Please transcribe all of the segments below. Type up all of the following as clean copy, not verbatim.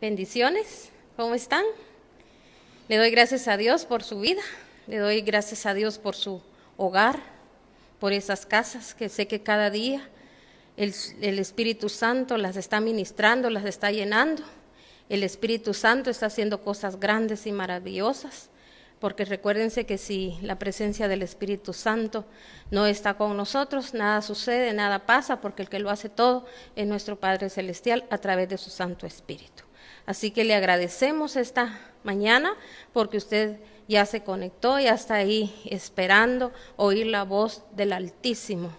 Bendiciones, ¿cómo están? Le doy gracias a Dios por su vida, le doy gracias a Dios por su hogar, por esas casas que sé que cada día el Espíritu Santo las está ministrando, las está llenando. El Espíritu Santo está haciendo cosas grandes y maravillosas, porque recuérdense que si la presencia del Espíritu Santo no está con nosotros, nada sucede, nada pasa, porque el que lo hace todo es nuestro Padre Celestial a través de su Santo Espíritu. Así que le agradecemos esta mañana porque usted ya se conectó, ya está ahí esperando oír la voz del Altísimo,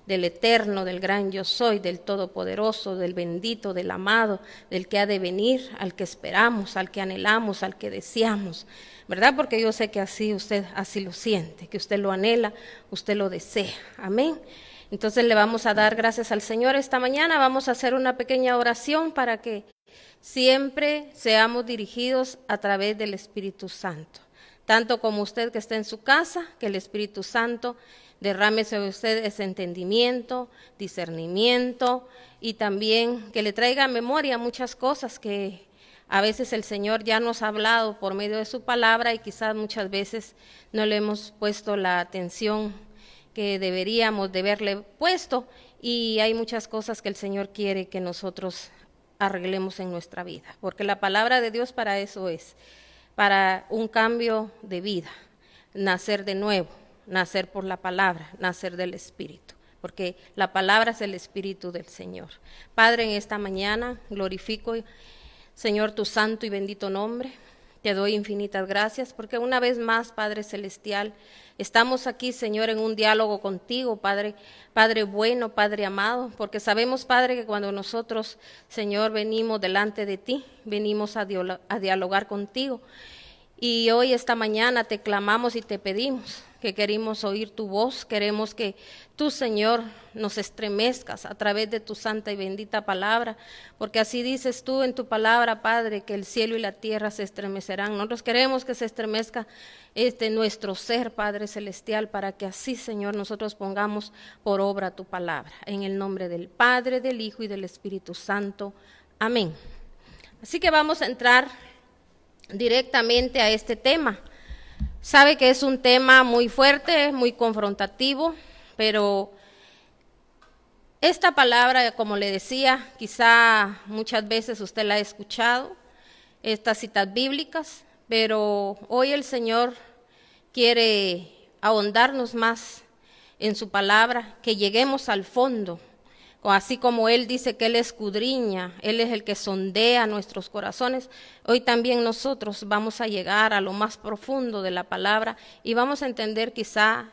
del Eterno, del gran Yo Soy, del Todopoderoso, del bendito, del amado, del que ha de venir, al que esperamos, al que anhelamos, al que deseamos, ¿verdad? Porque yo sé que así usted así lo siente, que usted lo anhela, usted lo desea. Amén. Entonces le vamos a dar gracias al Señor esta mañana. Vamos a hacer una pequeña oración para que siempre seamos dirigidos a través del Espíritu Santo. Tanto como usted que está en su casa, que el Espíritu Santo derrame sobre usted ese entendimiento, discernimiento y también que le traiga a memoria muchas cosas que a veces el Señor ya nos ha hablado por medio de su palabra y quizás muchas veces no le hemos puesto la atención que deberíamos de haberle puesto, y hay muchas cosas que el Señor quiere que nosotros arreglemos en nuestra vida, porque la palabra de Dios para eso es, para un cambio de vida, nacer de nuevo, nacer por la palabra, nacer del Espíritu, porque la palabra es el Espíritu del Señor. Padre, en esta mañana glorifico, Señor, tu santo y bendito nombre. Te doy infinitas gracias porque una vez más, Padre Celestial, estamos aquí, Señor, en un diálogo contigo, Padre bueno, Padre amado, porque sabemos, Padre, que cuando nosotros, Señor, venimos delante de ti, venimos a dialogar contigo. Y hoy, esta mañana, te clamamos y te pedimos que queremos oír tu voz, queremos que tú, Señor, nos estremezcas a través de tu santa y bendita palabra, porque así dices tú en tu palabra, Padre, que el cielo y la tierra se estremecerán. Nosotros queremos que se estremezca nuestro ser, Padre Celestial, para que así, Señor, nosotros pongamos por obra tu palabra. En el nombre del Padre, del Hijo y del Espíritu Santo. Amén. Así que vamos a entrar directamente a este tema. Sabe que es un tema muy fuerte, muy confrontativo, pero esta palabra, como le decía, quizá muchas veces usted la ha escuchado, estas citas bíblicas, pero hoy el Señor quiere ahondarnos más en su palabra, que lleguemos al fondo. Así como Él dice que Él escudriña, Él es el que sondea nuestros corazones, hoy también nosotros vamos a llegar a lo más profundo de la palabra y vamos a entender quizá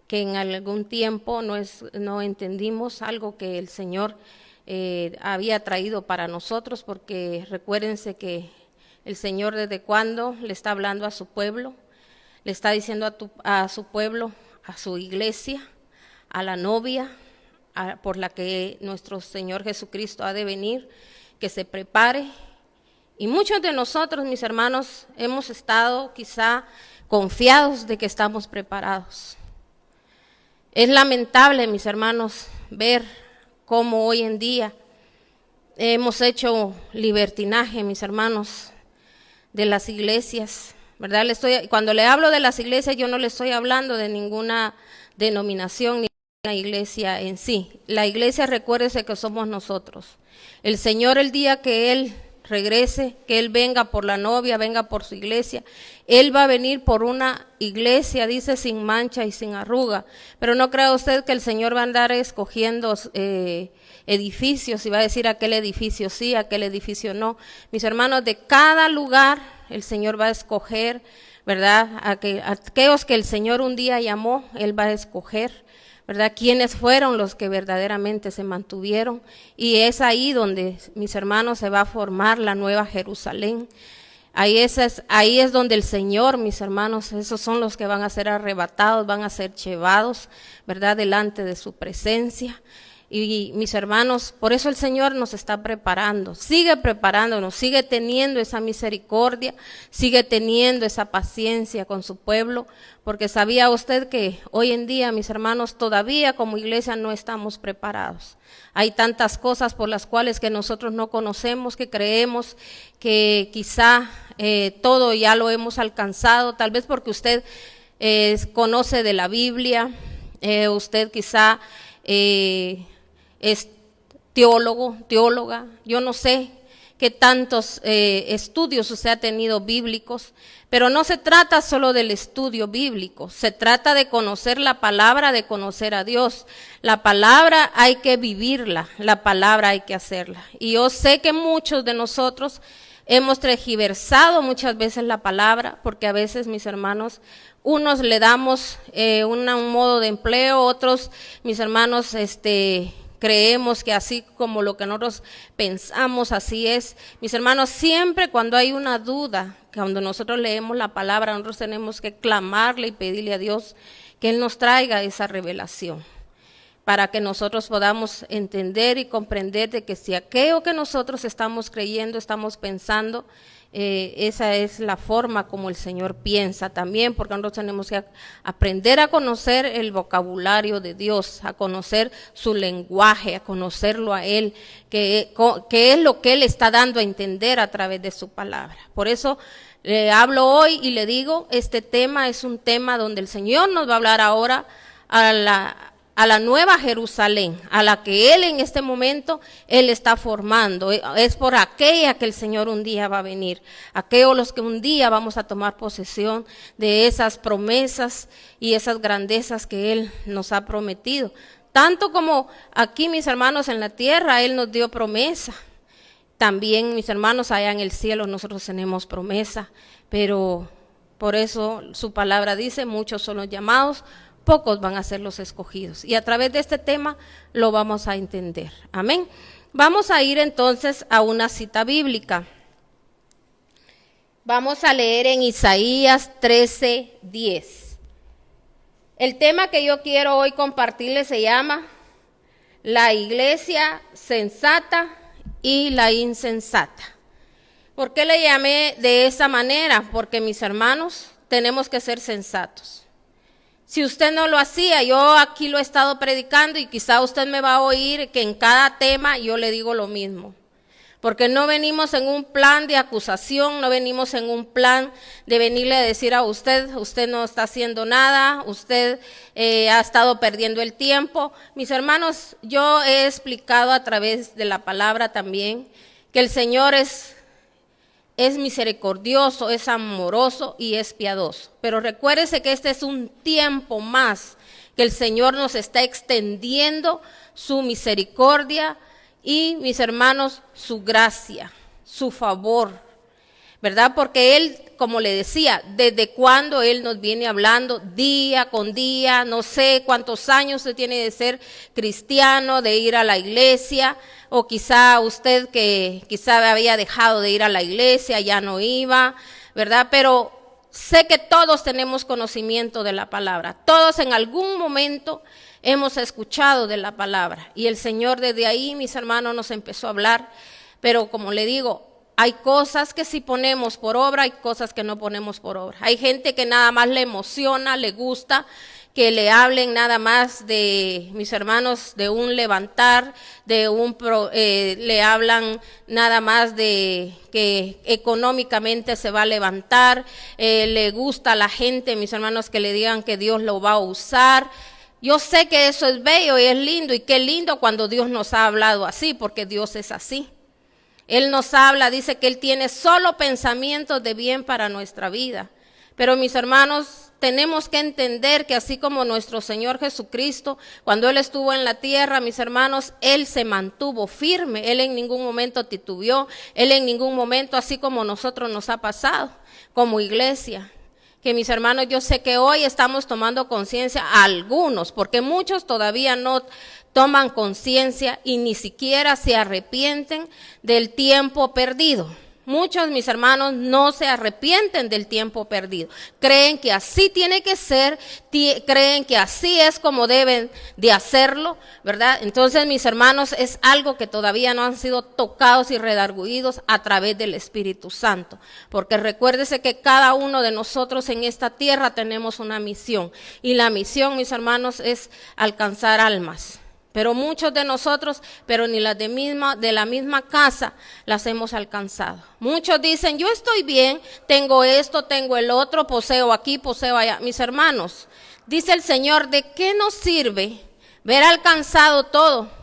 que en algún tiempo no entendimos algo que el Señor había traído para nosotros, porque recuérdense que el Señor desde cuando le está hablando a su pueblo, le está diciendo a su pueblo, a su iglesia, a la novia, por la que nuestro Señor Jesucristo ha de venir, que se prepare. Y muchos de nosotros, mis hermanos, hemos estado quizá confiados de que estamos preparados. Es lamentable, mis hermanos, ver cómo hoy en día hemos hecho libertinaje, mis hermanos, de las iglesias, ¿verdad? Cuando le hablo de las iglesias, yo no le estoy hablando de ninguna denominación ni la iglesia en sí. La iglesia, recuérdese que somos nosotros. El Señor, el día que Él regrese, que Él venga por la novia, venga por su iglesia, Él va a venir por una iglesia, dice, sin mancha y sin arruga. Pero no crea usted que el Señor va a andar escogiendo edificios y va a decir aquel edificio sí, aquel edificio no. Mis hermanos, de cada lugar el Señor va a escoger, ¿verdad? Aquellos que el Señor un día llamó, Él va a escoger, ¿verdad? ¿Quiénes fueron los que verdaderamente se mantuvieron? Y es ahí donde, mis hermanos, se va a formar la nueva Jerusalén. Ahí es donde el Señor, mis hermanos, esos son los que van a ser arrebatados, van a ser llevados, ¿verdad? Delante de su presencia. Y mis hermanos, por eso el Señor nos está preparando, sigue preparándonos, sigue teniendo esa misericordia, sigue teniendo esa paciencia con su pueblo, porque sabía usted que hoy en día, mis hermanos, todavía como iglesia no estamos preparados. Hay tantas cosas por las cuales que nosotros no conocemos, que creemos que quizá todo ya lo hemos alcanzado, tal vez porque usted conoce de la Biblia, usted quizá es teólogo, teóloga, yo no sé qué tantos estudios usted ha tenido bíblicos, pero no se trata solo del estudio bíblico, se trata de conocer la palabra, de conocer a Dios. La palabra hay que vivirla, la palabra hay que hacerla. Y yo sé que muchos de nosotros hemos tergiversado muchas veces la palabra, porque a veces, mis hermanos, unos le damos un modo de empleo, otros, mis hermanos, creemos que así como lo que nosotros pensamos, así es. Mis hermanos, siempre cuando hay una duda, cuando nosotros leemos la palabra, nosotros tenemos que clamarle y pedirle a Dios que Él nos traiga esa revelación, para que nosotros podamos entender y comprender de que si aquello que nosotros estamos creyendo, estamos pensando, esa es la forma como el Señor piensa también, porque nosotros tenemos que aprender a conocer el vocabulario de Dios, a conocer su lenguaje, a conocerlo a Él, que es lo que Él está dando a entender a través de su palabra. Por eso le hablo hoy y le digo, este tema es un tema donde el Señor nos va a hablar ahora a la nueva Jerusalén, a la que Él en este momento, Él está formando. Es por aquella que el Señor un día va a venir, aquellos los que un día vamos a tomar posesión de esas promesas y esas grandezas que Él nos ha prometido. Tanto como aquí, mis hermanos, en la tierra, Él nos dio promesa. También, mis hermanos, allá en el cielo nosotros tenemos promesa, pero por eso su palabra dice, muchos son los llamados, pocos van a ser los escogidos. Y a través de este tema lo vamos a entender. Amén. Vamos a ir entonces a una cita bíblica. Vamos a leer en Isaías 13:10. El tema que yo quiero hoy compartirles se llama la iglesia sensata y la insensata. ¿Por qué le llamé de esa manera? Porque, mis hermanos, tenemos que ser sensatos. Si usted no lo hacía, yo aquí lo he estado predicando y quizá usted me va a oír que en cada tema yo le digo lo mismo. Porque no venimos en un plan de acusación, no venimos en un plan de venirle a decir a usted, usted no está haciendo nada, usted ha estado perdiendo el tiempo. Mis hermanos, yo he explicado a través de la palabra también que el Señor es misericordioso, es amoroso y es piadoso. Pero recuérdese que este es un tiempo más que el Señor nos está extendiendo su misericordia y, mis hermanos, su gracia, su favor, ¿verdad? Porque Él, como le decía, desde cuando Él nos viene hablando día con día, no sé cuántos años usted tiene de ser cristiano, de ir a la iglesia, o quizá usted que quizá había dejado de ir a la iglesia, ya no iba, ¿verdad? Pero sé que todos tenemos conocimiento de la palabra, todos en algún momento hemos escuchado de la palabra, y el Señor desde ahí, mis hermanos, nos empezó a hablar, pero como le digo, hay cosas que sí ponemos por obra, hay cosas que no ponemos por obra. Hay gente que nada más le emociona, le gusta que le hablen nada más de, mis hermanos, de un levantar, le hablan nada más de que económicamente se va a levantar, le gusta a la gente, mis hermanos, que le digan que Dios lo va a usar. Yo sé que eso es bello y es lindo, y qué lindo cuando Dios nos ha hablado así, porque Dios es así. Él nos habla, dice que Él tiene solo pensamientos de bien para nuestra vida. Pero, mis hermanos, tenemos que entender que así como nuestro Señor Jesucristo, cuando Él estuvo en la tierra, mis hermanos, Él se mantuvo firme. Él en ningún momento titubeó. Él en ningún momento, así como nosotros nos ha pasado como iglesia. Que, mis hermanos, yo sé que hoy estamos tomando conciencia, algunos, porque muchos todavía no toman conciencia y ni siquiera se arrepienten del tiempo perdido. Muchos, mis hermanos, no se arrepienten del tiempo perdido. Creen que así tiene que ser, creen que así es como deben de hacerlo, ¿verdad? Entonces, mis hermanos, es algo que todavía no han sido tocados y redarguidos a través del Espíritu Santo. Porque recuérdese que cada uno de nosotros en esta tierra tenemos una misión. Y la misión, mis hermanos, es alcanzar almas. Pero muchos de nosotros, pero ni las de la misma casa, las hemos alcanzado. Muchos dicen, yo estoy bien, tengo esto, tengo el otro, poseo aquí, poseo allá. Mis hermanos, dice el Señor, ¿de qué nos sirve ver alcanzado todo,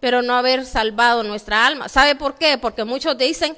pero no haber salvado nuestra alma? ¿Sabe por qué? Porque muchos dicen,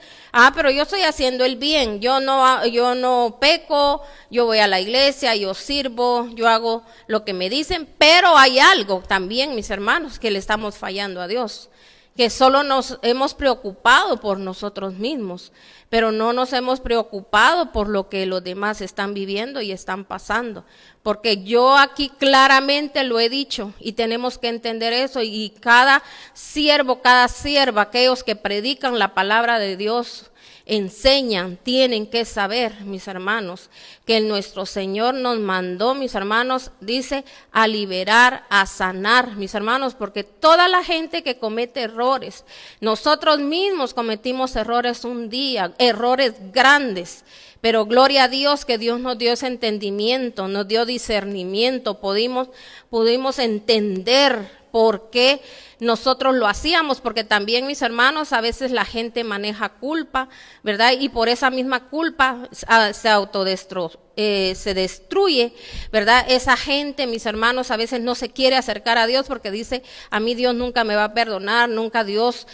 pero yo estoy haciendo el bien, yo no peco, yo voy a la iglesia, yo sirvo, yo hago lo que me dicen, pero hay algo también, mis hermanos, que le estamos fallando a Dios, que solo nos hemos preocupado por nosotros mismos, pero no nos hemos preocupado por lo que los demás están viviendo y están pasando. Porque yo aquí claramente lo he dicho y tenemos que entender eso, y cada siervo, cada sierva, aquellos que predican la palabra de Dios, enseñan, tienen que saber, mis hermanos, que nuestro Señor nos mandó, mis hermanos, dice, a liberar, a sanar, mis hermanos, porque toda la gente que comete errores, nosotros mismos cometimos errores un día, errores grandes, pero gloria a Dios que Dios nos dio ese entendimiento, nos dio discernimiento, pudimos entender por qué nosotros lo hacíamos, porque también, mis hermanos, a veces la gente maneja culpa, ¿verdad? Y por esa misma culpa se destruye, ¿verdad? Esa gente, mis hermanos, a veces no se quiere acercar a Dios porque dice, a mí Dios nunca me va a perdonar, nunca Dios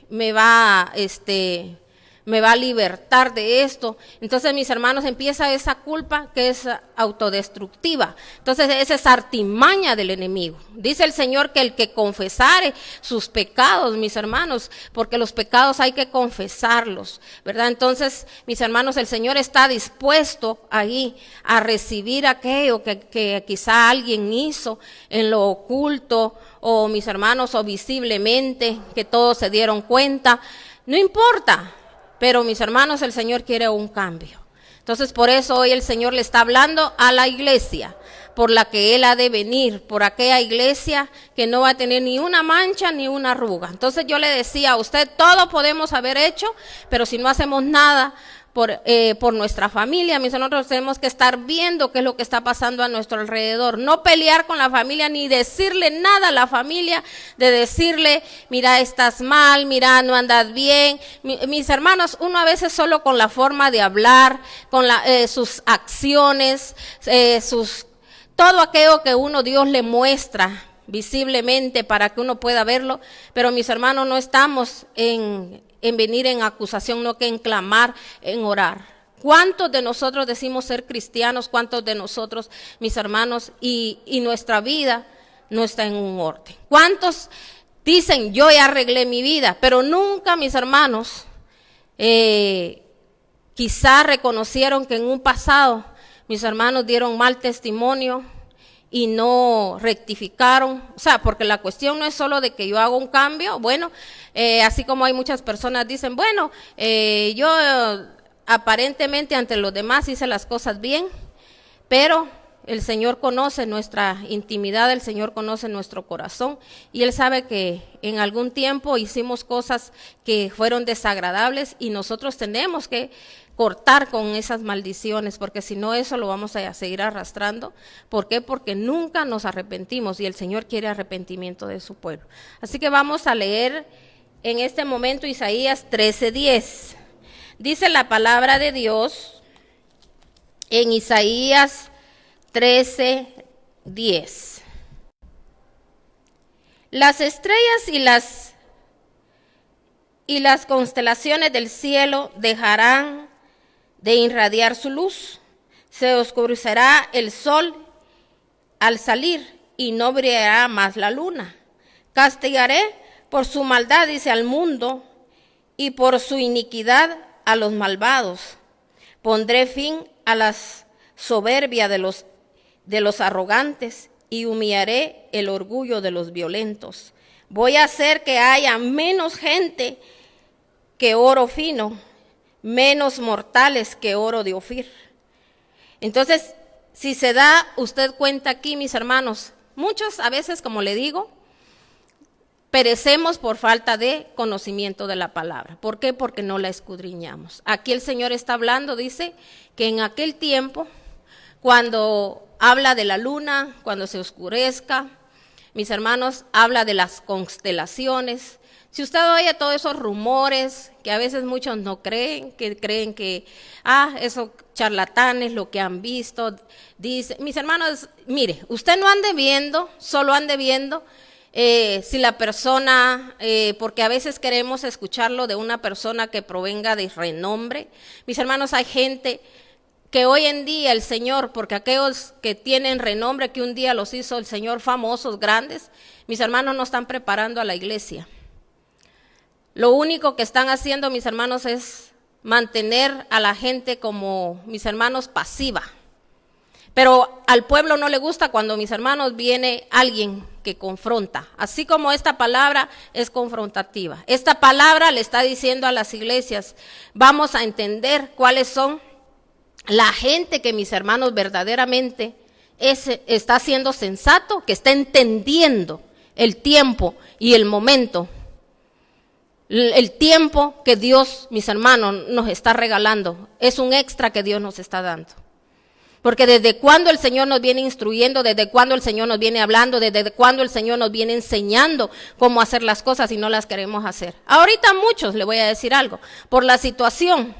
me va a libertar de esto. Entonces, mis hermanos, empieza esa culpa que es autodestructiva. Entonces, esa es artimaña del enemigo. Dice el Señor que el que confesare sus pecados, mis hermanos, porque los pecados hay que confesarlos, ¿verdad? Entonces, mis hermanos, el Señor está dispuesto ahí a recibir aquello que quizá alguien hizo en lo oculto, o mis hermanos, o visiblemente, que todos se dieron cuenta. No importa. Pero, mis hermanos, el Señor quiere un cambio. Entonces, por eso hoy el Señor le está hablando a la iglesia, por la que Él ha de venir, por aquella iglesia que no va a tener ni una mancha ni una arruga. Entonces yo le decía a usted, todo podemos haber hecho, pero si no hacemos nada por nuestra familia, nosotros tenemos que estar viendo qué es lo que está pasando a nuestro alrededor, no pelear con la familia ni decirle nada a la familia, de decirle, mira, estás mal, mira, no andas bien. Mis hermanos, uno a veces solo con la forma de hablar, con sus acciones, todo aquello que Dios le muestra visiblemente para que uno pueda verlo, pero mis hermanos, no estamos en venir en acusación, no que en clamar, en orar. ¿Cuántos de nosotros decimos ser cristianos? ¿Cuántos de nosotros, mis hermanos, y nuestra vida no está en un orden? ¿Cuántos dicen, yo ya arreglé mi vida? Pero nunca, mis hermanos, quizá reconocieron que en un pasado, mis hermanos dieron mal testimonio y no rectificaron. O sea, porque la cuestión no es solo de que yo hago un cambio. Bueno, así como hay muchas personas dicen, bueno, yo aparentemente ante los demás hice las cosas bien, pero el Señor conoce nuestra intimidad, el Señor conoce nuestro corazón, y Él sabe que en algún tiempo hicimos cosas que fueron desagradables, y nosotros tenemos que cortar con esas maldiciones, porque si no, eso lo vamos a seguir arrastrando. ¿Por qué? Porque nunca nos arrepentimos, y el Señor quiere arrepentimiento de su pueblo. Así que vamos a leer en este momento Isaías 13:10. Dice la palabra de Dios en Isaías 13:10. Las estrellas y las constelaciones del cielo dejarán de irradiar su luz, se oscurecerá el sol al salir y no brillará más la luna. Castigaré por su maldad, dice, al mundo, y por su iniquidad a los malvados. Pondré fin a la soberbia de los arrogantes y humillaré el orgullo de los violentos. Voy a hacer que haya menos gente que oro fino, menos mortales que oro de Ofir. Entonces, si se da usted cuenta aquí, mis hermanos, muchos a veces, como le digo, perecemos por falta de conocimiento de la palabra. ¿Por qué? Porque no la escudriñamos. Aquí el Señor está hablando, dice, que en aquel tiempo, cuando habla de la luna, cuando se oscurezca, mis hermanos, habla de las constelaciones. Si usted oye todos esos rumores que a veces muchos no creen, que esos charlatanes, lo que han visto, dice, mis hermanos, mire, usted no ande viendo, solo ande viendo si la persona, porque a veces queremos escucharlo de una persona que provenga de renombre. Mis hermanos, hay gente que hoy en día el Señor, porque aquellos que tienen renombre, que un día los hizo el Señor famosos, grandes, mis hermanos no están preparando a la iglesia. Lo único que están haciendo, mis hermanos, es mantener a la gente como, mis hermanos, pasiva. Pero al pueblo no le gusta cuando, mis hermanos, viene alguien que confronta. Así como esta palabra es confrontativa. Esta palabra le está diciendo a las iglesias, vamos a entender cuáles son la gente que, mis hermanos, verdaderamente está siendo sensato, que está entendiendo el tiempo y el momento. El tiempo que Dios, mis hermanos, nos está regalando es un extra que Dios nos está dando. Porque desde cuando el Señor nos viene instruyendo, desde cuando el Señor nos viene hablando, desde cuando el Señor nos viene enseñando cómo hacer las cosas y no las queremos hacer. Ahorita muchos, le voy a decir algo, por la situación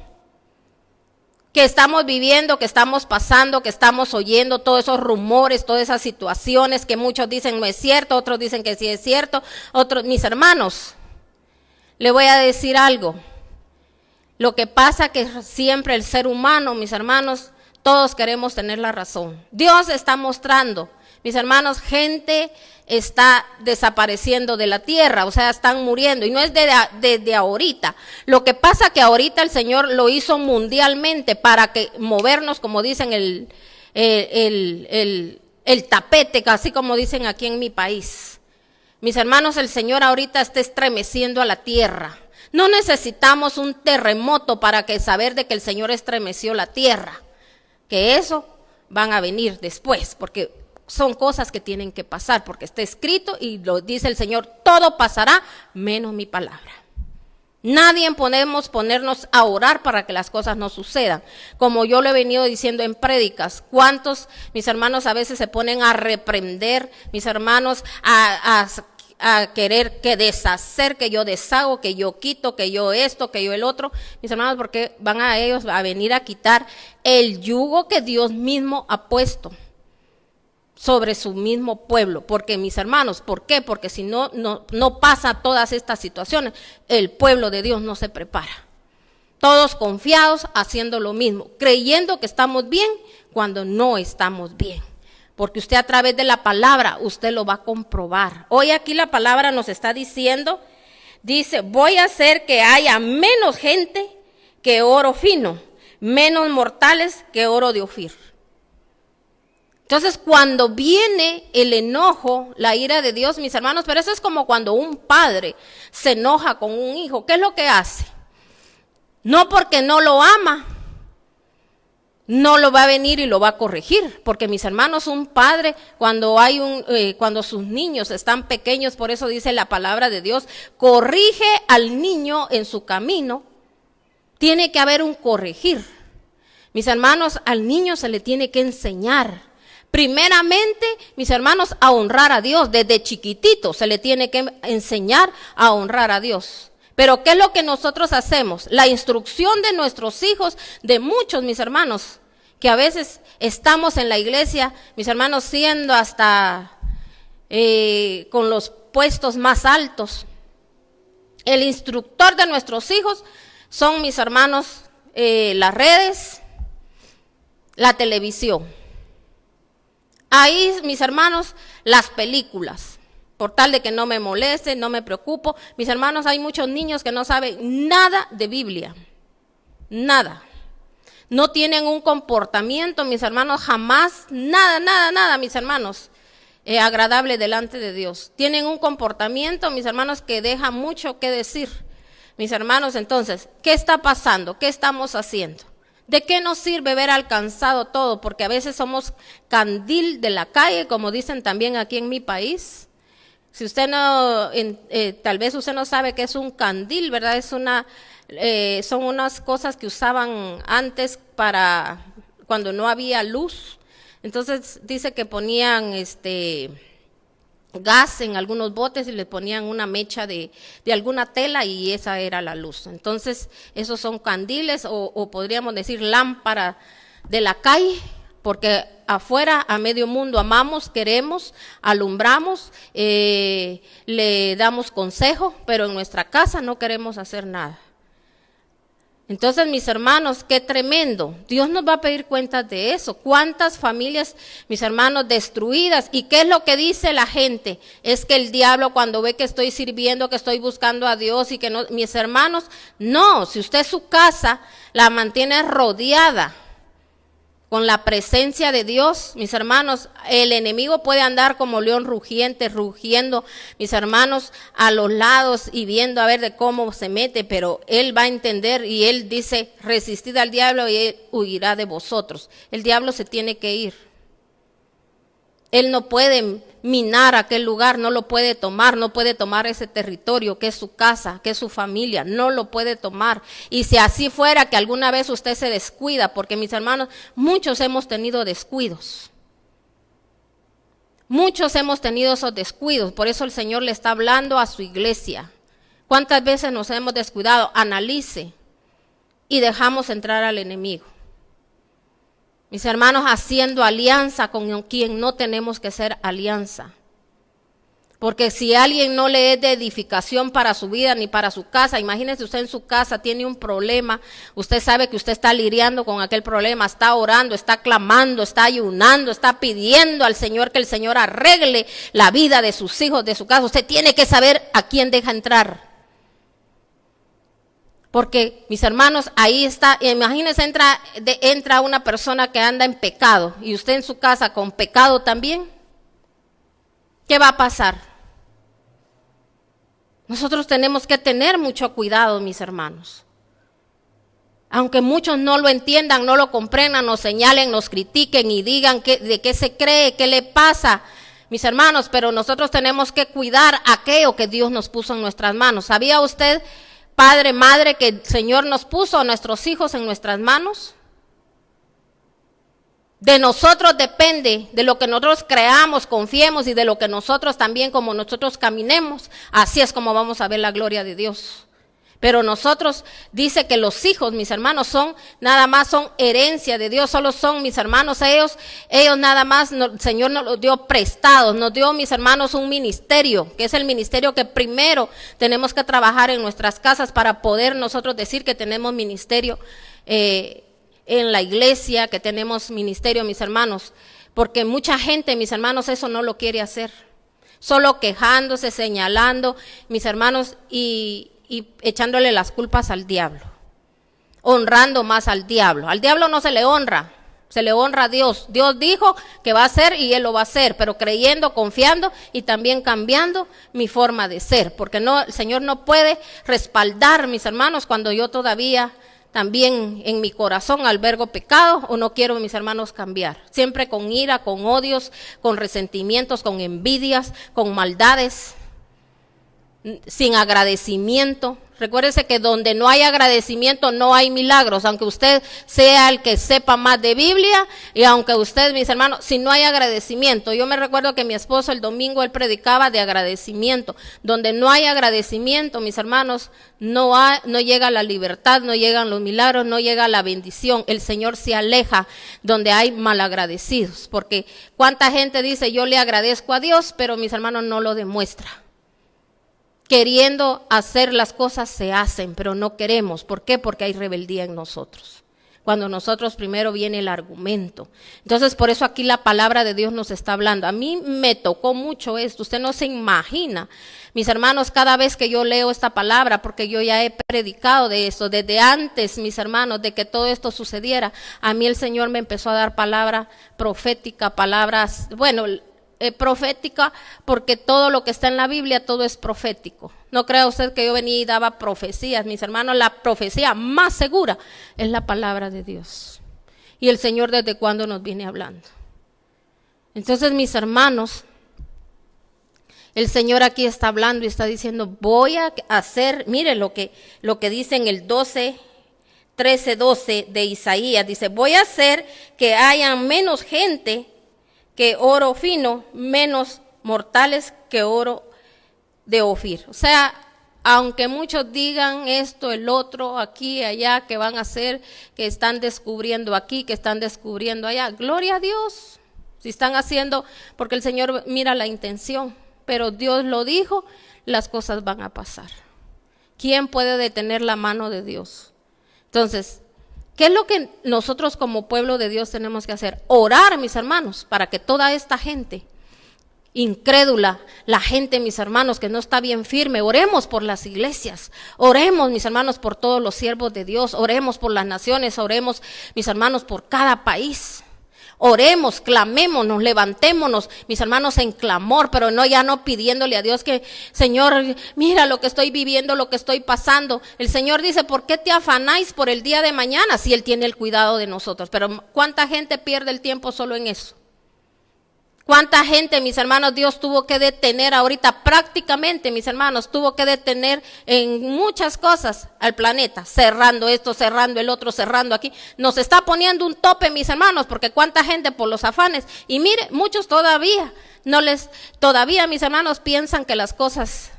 que estamos viviendo, que estamos pasando, que estamos oyendo, todos esos rumores, todas esas situaciones que muchos dicen no es cierto, otros dicen que sí es cierto, otros, mis hermanos, le voy a decir algo. Lo que pasa que siempre el ser humano, mis hermanos, todos queremos tener la razón. Dios está mostrando, mis hermanos, gente está desapareciendo de la tierra, o sea, están muriendo. Y no es desde ahorita. Lo que pasa que ahorita el Señor lo hizo mundialmente para que movernos, como dicen, el tapete, así como dicen aquí en mi país. Mis hermanos, el Señor ahorita está estremeciendo a la tierra. No necesitamos un terremoto para saber de que el Señor estremeció la tierra. Que eso van a venir después, porque son cosas que tienen que pasar, porque está escrito y lo dice el Señor, todo pasará menos mi palabra. Nadie podemos ponernos a orar para que las cosas no sucedan. Como yo lo he venido diciendo en prédicas, ¿cuántos, mis hermanos, a veces se ponen a reprender, mis hermanos, a querer que deshacer, que yo deshago, que yo quito, que yo esto, que yo el otro? Mis hermanos, porque van a ellos a venir a quitar el yugo que Dios mismo ha puesto sobre su mismo pueblo. Porque, mis hermanos, ¿por qué? Porque si no pasa todas estas situaciones, el pueblo de Dios no se prepara. Todos confiados, haciendo lo mismo, creyendo que estamos bien cuando no estamos bien. Porque usted a través de la palabra, usted lo va a comprobar. Hoy aquí la palabra nos está diciendo, dice, voy a hacer que haya menos gente que oro fino, menos mortales que oro de Ofir. Entonces, cuando viene el enojo, la ira de Dios, mis hermanos, pero eso es como cuando un padre se enoja con un hijo. ¿Qué es lo que hace? No porque no lo ama, no lo va a venir y lo va a corregir, porque, mis hermanos, un padre cuando cuando sus niños están pequeños, por eso dice la palabra de Dios, corrige al niño en su camino. Tiene que haber un corregir. Mis hermanos, al niño se le tiene que enseñar. Primeramente, mis hermanos, a honrar a Dios. Desde chiquitito se le tiene que enseñar a honrar a Dios. Pero ¿qué es lo que nosotros hacemos? La instrucción de nuestros hijos, de muchos, mis hermanos, que a veces estamos en la iglesia, mis hermanos, siendo hasta con los puestos más altos. El instructor de nuestros hijos son, mis hermanos, las redes, la televisión. Ahí, mis hermanos, las películas. Por tal de que no me moleste, no me preocupo. Mis hermanos, hay muchos niños que no saben nada de Biblia. Nada. No tienen un comportamiento, mis hermanos, jamás, nada, mis hermanos, agradable delante de Dios. Tienen un comportamiento, mis hermanos, que deja mucho que decir. Mis hermanos, entonces, ¿qué está pasando? ¿Qué estamos haciendo? ¿De qué nos sirve haber alcanzado todo? Porque a veces somos candil de la calle, como dicen también aquí en mi país. Si usted no, tal vez usted no sabe qué es un candil, ¿verdad? Son unas cosas que usaban antes para cuando no había luz. Entonces dice que ponían gas en algunos botes y le ponían una mecha de alguna tela y esa era la luz. Entonces esos son candiles o podríamos decir lámpara de la calle, porque afuera a medio mundo amamos, queremos, alumbramos, le damos consejo, pero en nuestra casa no queremos hacer nada. Entonces, mis hermanos, qué tremendo. Dios nos va a pedir cuentas de eso. ¿Cuántas familias, mis hermanos, destruidas? ¿Y qué es lo que dice la gente? Es que el diablo cuando ve que estoy sirviendo, que estoy buscando a Dios y que no, mis hermanos, no, si usted su casa la mantiene rodeada con la presencia de Dios, mis hermanos, el enemigo puede andar como león rugiente, rugiendo, mis hermanos, a los lados y viendo a ver de cómo se mete, pero él va a entender y él dice, resistid al diablo y él huirá de vosotros. El diablo se tiene que ir. Él no puede minar aquel lugar, no lo puede tomar ese territorio que es su casa, que es su familia, no lo puede tomar. Y si así fuera que alguna vez usted se descuida, porque mis hermanos, muchos hemos tenido descuidos. Muchos hemos tenido esos descuidos, por eso el Señor le está hablando a su iglesia. ¿Cuántas veces nos hemos descuidado? Analice y dejamos entrar al enemigo. Mis hermanos, haciendo alianza con quien no tenemos que hacer alianza. Porque si alguien no le es de edificación para su vida ni para su casa, imagínese usted en su casa tiene un problema, usted sabe que usted está lidiando con aquel problema, está orando, está clamando, está ayunando, está pidiendo al Señor que el Señor arregle la vida de sus hijos, de su casa. Usted tiene que saber a quién deja entrar. Porque, mis hermanos, ahí está, imagínense, entra una persona que anda en pecado y usted en su casa con pecado también. ¿Qué va a pasar? Nosotros tenemos que tener mucho cuidado, mis hermanos. Aunque muchos no lo entiendan, no lo comprendan, nos señalen, nos critiquen y digan de qué se cree, qué le pasa, mis hermanos, pero nosotros tenemos que cuidar aquello que Dios nos puso en nuestras manos. ¿Sabía usted, padre, madre, que el Señor nos puso a nuestros hijos en nuestras manos? De nosotros depende, de lo que nosotros creamos, confiemos y de lo que nosotros también, como nosotros caminemos, así es como vamos a ver la gloria de Dios. Pero nosotros, dice que los hijos, mis hermanos, nada más son herencia de Dios, solo son, mis hermanos, ellos nada más, el Señor nos los dio prestados, nos dio, mis hermanos, un ministerio, que es el ministerio que primero tenemos que trabajar en nuestras casas para poder nosotros decir que tenemos ministerio en la iglesia, que tenemos ministerio, mis hermanos, porque mucha gente, mis hermanos, eso no lo quiere hacer, solo quejándose, señalando, mis hermanos, y echándole las culpas al diablo, honrando más al diablo. Al diablo no se le honra a Dios. Dios dijo que va a hacer y Él lo va a hacer, pero creyendo, confiando y también cambiando mi forma de ser, porque el Señor no puede respaldar, mis hermanos, cuando yo todavía también en mi corazón albergo pecado o no quiero, mis hermanos, cambiar. Siempre con ira, con odios, con resentimientos, con envidias, con maldades, sin agradecimiento. Recuérdese que donde no hay agradecimiento no hay milagros, aunque usted sea el que sepa más de Biblia y aunque usted, mis hermanos, si no hay agradecimiento. Yo me recuerdo que mi esposo el domingo él predicaba de agradecimiento. Donde no hay agradecimiento, mis hermanos, no llega la libertad, no llegan los milagros, no llega la bendición. El Señor se aleja donde hay malagradecidos, porque cuánta gente dice yo le agradezco a Dios, pero mis hermanos no lo demuestra. Queriendo hacer las cosas se hacen, pero no queremos. ¿Por qué? Porque hay rebeldía en nosotros. Cuando nosotros primero viene el argumento. Entonces, por eso aquí la palabra de Dios nos está hablando. A mí me tocó mucho esto. Usted no se imagina, mis hermanos, cada vez que yo leo esta palabra, porque yo ya he predicado de esto, desde antes, mis hermanos, de que todo esto sucediera, a mí el Señor me empezó a dar palabra profética, palabras, bueno, profética porque todo lo que está en la Biblia, todo es profético. No crea usted que yo venía y daba profecías, mis hermanos. La profecía más segura es la palabra de Dios. Y el Señor desde cuándo nos viene hablando. Entonces, mis hermanos, el Señor aquí está hablando y está diciendo, voy a hacer, mire lo que dice en el 13:12 de Isaías, dice, voy a hacer que haya menos gente que oro fino, menos mortales que oro de Ofir. O sea, aunque muchos digan esto, el otro, aquí, allá, que van a hacer, que están descubriendo aquí, que están descubriendo allá, gloria a Dios, si están haciendo, porque el Señor mira la intención, pero Dios lo dijo, las cosas van a pasar. ¿Quién puede detener la mano de Dios? Entonces, ¿qué es lo que nosotros como pueblo de Dios tenemos que hacer? Orar, mis hermanos, para que toda esta gente incrédula, la gente, mis hermanos, que no está bien firme, oremos por las iglesias, oremos, mis hermanos, por todos los siervos de Dios, oremos por las naciones, oremos, mis hermanos, por cada país. Oremos, clamémonos, levantémonos, mis hermanos, en clamor, pero no ya no pidiéndole a Dios que, Señor, mira lo que estoy viviendo, lo que estoy pasando. El Señor dice, ¿por qué te afanáis por el día de mañana si Él tiene el cuidado de nosotros? Pero ¿cuánta gente pierde el tiempo solo en eso? ¿Cuánta gente, mis hermanos, Dios tuvo que detener ahorita prácticamente, mis hermanos, tuvo que detener en muchas cosas al planeta, cerrando esto, cerrando el otro, cerrando aquí? Nos está poniendo un tope, mis hermanos, porque cuánta gente por los afanes. Y mire, muchos todavía, todavía, mis hermanos, piensan que las cosas,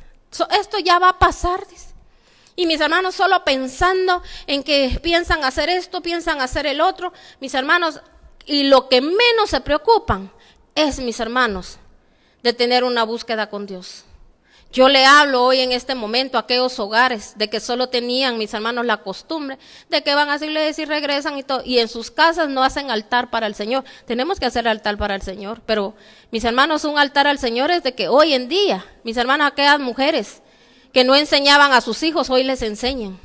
esto ya va a pasar, dice. Y mis hermanos, solo pensando en que piensan hacer esto, piensan hacer el otro, mis hermanos, y lo que menos se preocupan es, mis hermanos, de tener una búsqueda con Dios. Yo le hablo hoy en este momento a aquellos hogares de que solo tenían, mis hermanos, la costumbre de que van a la iglesia y regresan y todo, y en sus casas no hacen altar para el Señor. Tenemos que hacer altar para el Señor, pero, mis hermanos, un altar al Señor es de que hoy en día, mis hermanos, aquellas mujeres que no enseñaban a sus hijos, hoy les enseñan.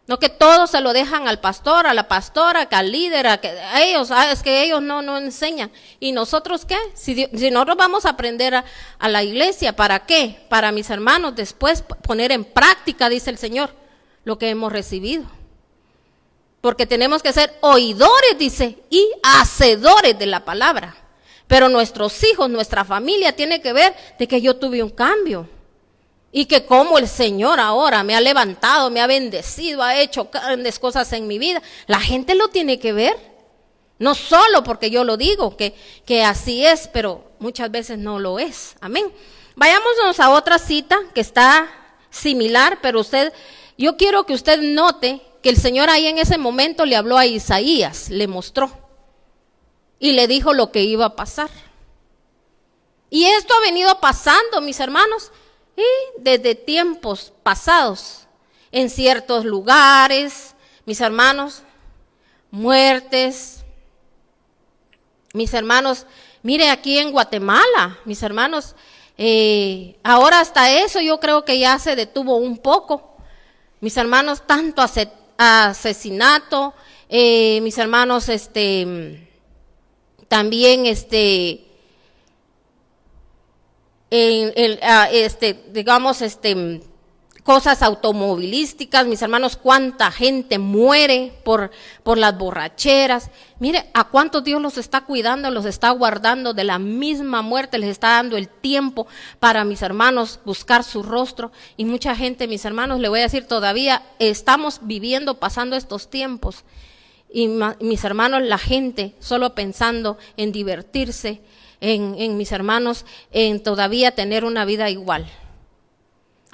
No que todos se lo dejan al pastor, a la pastora, que al líder, a ellos, es que ellos no enseñan. ¿Y nosotros qué? Si nosotros vamos a aprender a la iglesia, ¿para qué? Para, mis hermanos, después poner en práctica, dice el Señor, lo que hemos recibido. Porque tenemos que ser oidores, dice, y hacedores de la palabra. Pero nuestros hijos, nuestra familia tiene que ver de que yo tuve un cambio. Y que como el Señor ahora me ha levantado, me ha bendecido, ha hecho grandes cosas en mi vida. La gente lo tiene que ver. No solo porque yo lo digo, que así es, pero muchas veces no lo es. Amén. Vayámonos a otra cita que está similar, pero yo quiero que usted note que el Señor ahí en ese momento le habló a Isaías, le mostró. Y le dijo lo que iba a pasar. Y esto ha venido pasando, mis hermanos, y desde tiempos pasados, en ciertos lugares, mis hermanos, muertes, mis hermanos, mire aquí en Guatemala, mis hermanos, ahora hasta eso yo creo que ya se detuvo un poco, mis hermanos, tanto asesinato, mis hermanos, también cosas automovilísticas, mis hermanos, cuánta gente muere por las borracheras. Mire, a cuántos Dios los está cuidando, los está guardando de la misma muerte, les está dando el tiempo para, mis hermanos, buscar su rostro. Y mucha gente, mis hermanos, le voy a decir, todavía estamos viviendo, pasando estos tiempos. Y mis hermanos, la gente solo pensando en divertirse, en mis hermanos, en todavía tener una vida igual.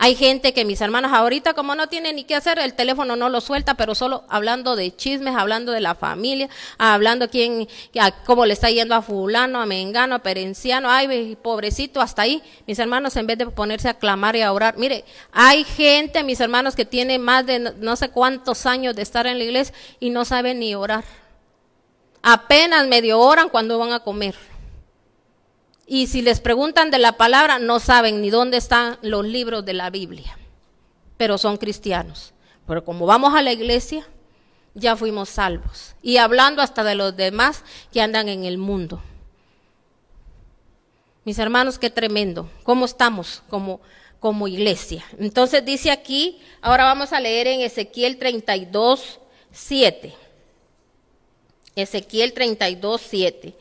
Hay gente que, mis hermanos, ahorita como no tiene ni qué hacer, el teléfono no lo suelta, pero solo hablando de chismes, hablando de la familia, hablando cómo le está yendo a fulano, a mengano, a perenciano, ay, pobrecito, hasta ahí. Mis hermanos, en vez de ponerse a clamar y a orar, mire, hay gente, mis hermanos, que tiene más de no sé cuántos años de estar en la iglesia y no saben ni orar. Apenas medio oran cuando van a comer. Y si les preguntan de la palabra, no saben ni dónde están los libros de la Biblia. Pero son cristianos. Pero como vamos a la iglesia, ya fuimos salvos. Y hablando hasta de los demás que andan en el mundo. Mis hermanos, qué tremendo. ¿Cómo estamos como iglesia? Entonces dice aquí, ahora vamos a leer en Ezequiel 32:7. Ezequiel 32:7.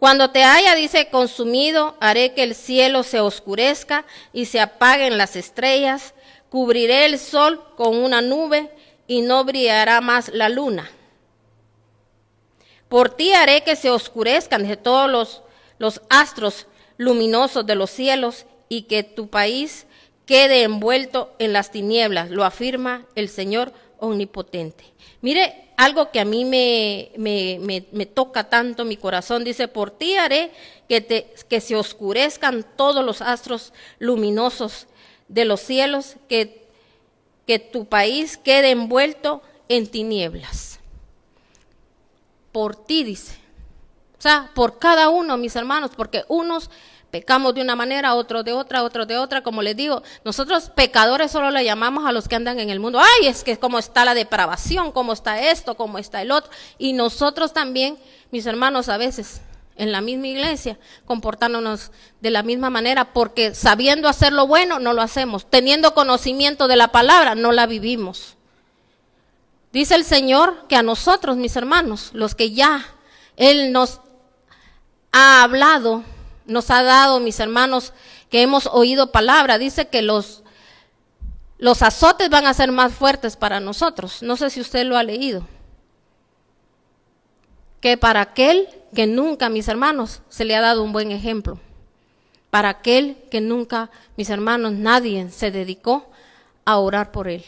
Cuando te haya, dice, consumido, haré que el cielo se oscurezca y se apaguen las estrellas, cubriré el sol con una nube y no brillará más la luna. Por ti haré que se oscurezcan de todos los astros luminosos de los cielos y que tu país quede envuelto en las tinieblas, lo afirma el Señor omnipotente. Mire, algo que a mí me toca tanto mi corazón, dice, por ti haré que se oscurezcan todos los astros luminosos de los cielos, que tu país quede envuelto en tinieblas. Por ti, dice. O sea, por cada uno, mis hermanos, porque unos pecamos de una manera, otros de otra, como les digo, nosotros pecadores solo le llamamos a los que andan en el mundo. Ay, es que cómo está la depravación, cómo está esto, cómo está el otro. Y nosotros también, mis hermanos, a veces en la misma iglesia, comportándonos de la misma manera, porque sabiendo hacer lo bueno, no lo hacemos. Teniendo conocimiento de la palabra, no la vivimos. Dice el Señor que a nosotros, mis hermanos, los que ya Él nos ha hablado, nos ha dado, mis hermanos, que hemos oído palabra, dice que los azotes van a ser más fuertes para nosotros. No sé si usted lo ha leído. Que para aquel que nunca, mis hermanos, se le ha dado un buen ejemplo. Para aquel que nunca, mis hermanos, nadie se dedicó a orar por él.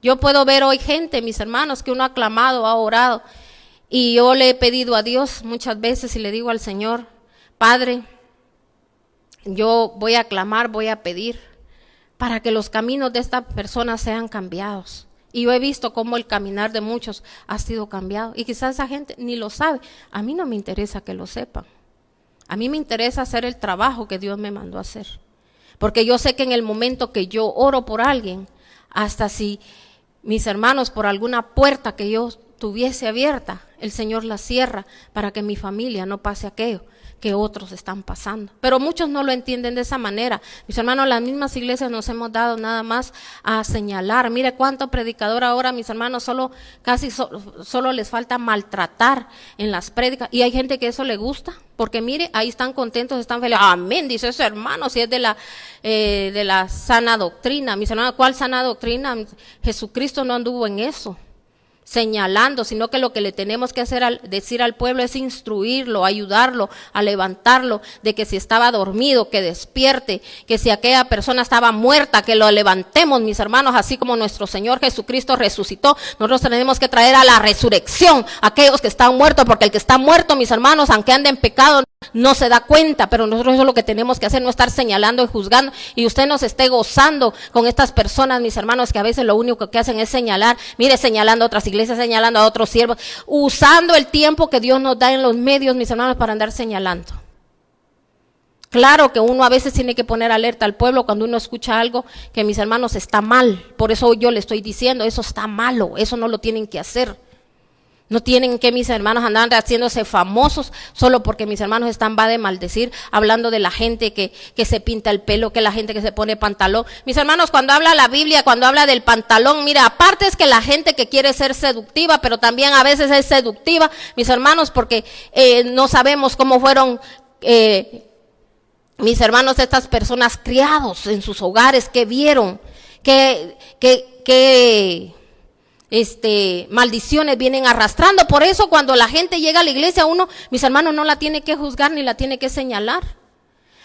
Yo puedo ver hoy gente, mis hermanos, que uno ha clamado, ha orado, y yo le he pedido a Dios muchas veces y le digo al Señor, Padre, yo voy a clamar, voy a pedir para que los caminos de estas personas sean cambiados. Y yo he visto cómo el caminar de muchos ha sido cambiado. Y quizás esa gente ni lo sabe. A mí no me interesa que lo sepan. A mí me interesa hacer el trabajo que Dios me mandó a hacer. Porque yo sé que en el momento que yo oro por alguien, hasta si mis hermanos por alguna puerta que yo tuviese abierta, el Señor la cierra para que mi familia no pase aquello que otros están pasando. Pero muchos no lo entienden de esa manera. Mis hermanos, las mismas iglesias nos hemos dado nada más a señalar. Mire cuánto predicador ahora, mis hermanos, solo les falta maltratar en las prédicas. Y hay gente que eso le gusta, porque mire, ahí están contentos, están felices. Amén, dice ese hermano, si es de la sana doctrina. Mis hermanos, ¿cuál sana doctrina? Jesucristo no anduvo en eso, señalando, sino que lo que le tenemos que hacer decir al pueblo es instruirlo, ayudarlo, a levantarlo, de que si estaba dormido, que despierte, que si aquella persona estaba muerta, que lo levantemos, mis hermanos, así como nuestro Señor Jesucristo resucitó. Nosotros tenemos que traer a la resurrección a aquellos que están muertos, porque el que está muerto, mis hermanos, aunque ande en pecado, no se da cuenta, pero nosotros eso es lo que tenemos que hacer, no estar señalando y juzgando, y usted no se esté gozando con estas personas, mis hermanos, que a veces lo único que hacen es señalar, mire, señalando a otras iglesias, señalando a otros siervos, usando el tiempo que Dios nos da en los medios, mis hermanos, para andar señalando. Claro que uno a veces tiene que poner alerta al pueblo cuando uno escucha algo que, mis hermanos, está mal. Por eso yo le estoy diciendo, eso está malo, eso no lo tienen que hacer. No tienen que, mis hermanos, andar haciéndose famosos solo porque, mis hermanos, están va de maldecir, hablando de la gente que se pinta el pelo, que la gente que se pone pantalón. Mis hermanos, cuando habla la Biblia, cuando habla del pantalón, mira, aparte es que la gente que quiere ser seductiva, pero también a veces es seductiva, mis hermanos, porque no sabemos cómo fueron mis hermanos, estas personas criados en sus hogares, que vieron, maldiciones vienen arrastrando. Por eso cuando la gente llega a la iglesia, uno, mis hermanos, no la tiene que juzgar ni la tiene que señalar.